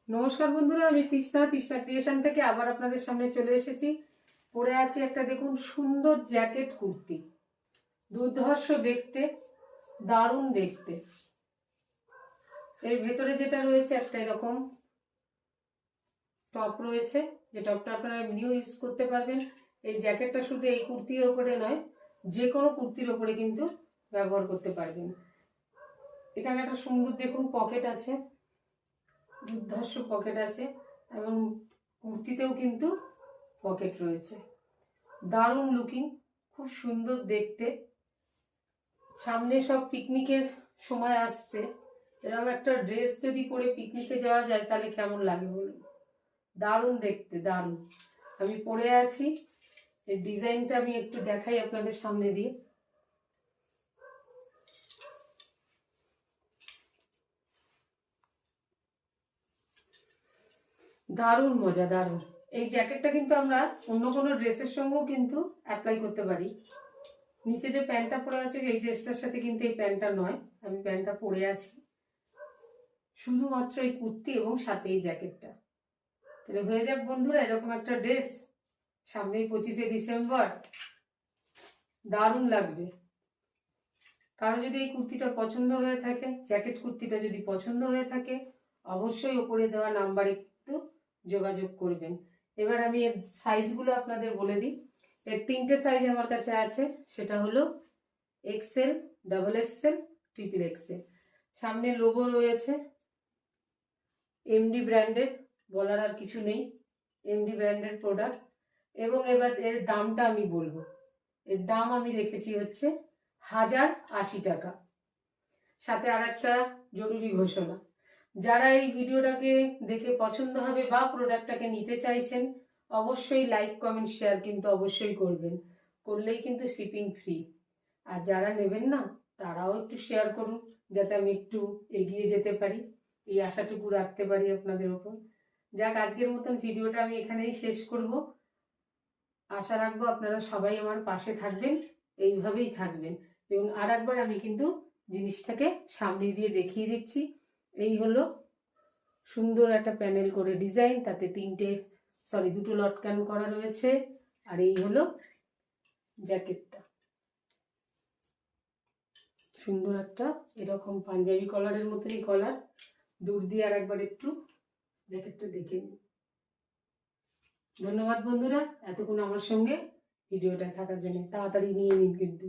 নমস্কার বন্ধুরা, আমি তৃষ্ণা ক্রিয়েশন থেকে আবার আপনাদের সামনে চলে এসেছি। পরে আছে একটা দেখুন সুন্দর জ্যাকেট কুর্তি, দুর্ধর্ষ দেখতে, দারুণ দেখতে। এর ভেতরে যেটা রয়েছে একটা এরকম টপ রয়েছে, যে টপটা আপনারা এমনিও ইউজ করতে পারবেন। এই জ্যাকেটটা শুধু এই কুর্তির ওপরে নয়, যে কোনো কুর্তির ওপরে কিন্তু ব্যবহার করতে পারবেন। এখানে একটা সুন্দর দেখুন পকেট আছে, দুর্ধর্ষ পকেট আছে, এবং কুর্তিতেও কিন্তু পকেট রয়েছে। দারুণ লুকিং, খুব সুন্দর দেখতে। সামনে সব পিকনিকের সময় আসছে, এরকম একটা ড্রেস যদি পরে পিকনিকে যাওয়া যায় তাহলে কেমন লাগে বলুন। দারুণ দেখতে, দারুণ। আমি পরে আছি, এই ডিজাইনটা আমি একটু দেখাই আপনাদের সামনে দিয়ে। দারুণ মজা, দারুণ। এই জ্যাকেটটা কিন্তু আমরা অন্য কোনো ড্রেসের সঙ্গেও কিন্তু অ্যাপ্লাই করতে পারি। নিচে যে প্যান্টটা পরে আছে এই ড্রেসটার সাথে কিন্তু এই প্যান্টটা নয়, আমি প্যান্টটা পরে আছি, শুধুমাত্র এই কুর্তি এবং সাথে এই জ্যাকেটটা। তাহলে হয়ে যাক বন্ধুরা এরকম একটা ড্রেস। সামনেই 25শে ডিসেম্বর, দারুণ লাগবে। কারো যদি এই কুর্তিটা পছন্দ হয়ে থাকে, জ্যাকেট কুর্তিটা যদি পছন্দ হয়ে থাকে, অবশ্যই ওপরে দেওয়া নাম্বারে কিন্তু যোগাযোগ করবেন। এবার আমি এর সাইজগুলো আপনাদের বলে দিই। এর 3টে সাইজ আমার কাছে আছে, সেটা হলো excel, double excel, triple excel. সামনে লোগো রয়েছে, এমডি ব্র্যান্ডের, বলার আর কিছু নেই, এমডি ব্র্যান্ডের প্রোডাক্ট। এবং এবার এর দামটা আমি বলবো। এর দাম আমি রেখেছি হচ্ছে 1080 টাকা। সাথে আর একটা জরুরি ঘোষণা, যারা এই ভিডিওটাকে দেখে পছন্দ হবে বা প্রোডাক্টটাকে নিতে চাইছেন, অবশ্যই লাইক কমেন্ট শেয়ার কিন্তু অবশ্যই করবেন, করলেই কিন্তু শিপিং ফ্রি। আর যারা নেবেন না তারাও একটু শেয়ার করুন, যাতে আমি একটু এগিয়ে যেতে পারি, এই আশাটুকু রাখতে পারি আপনাদের ওপর। যাক, আজকের মতন ভিডিওটা আমি এখানেই শেষ করব। আশা রাখবো আপনারা সবাই আমার পাশে থাকবেন, এইভাবেই থাকবেন। এবং আর একবার আমি কিন্তু জিনিসটাকে সামনে দিয়ে দেখিয়ে দিচ্ছি। এই হলো সুন্দর একটা প্যানেল করে ডিজাইন, তাতে দুটো লটকান করা রয়েছে। আর এই হলো জ্যাকেটটা, সুন্দর একটা এরকম পাঞ্জাবি কলারের মতনই কলার। দূর দিয়ে আর একবার একটু জ্যাকেটটা দেখে নিন। ধন্যবাদ বন্ধুরা এতক্ষণ আমার সঙ্গে ভিডিওটা থাকার জন্য। তাড়াতাড়ি নিয়ে নিন কিন্তু।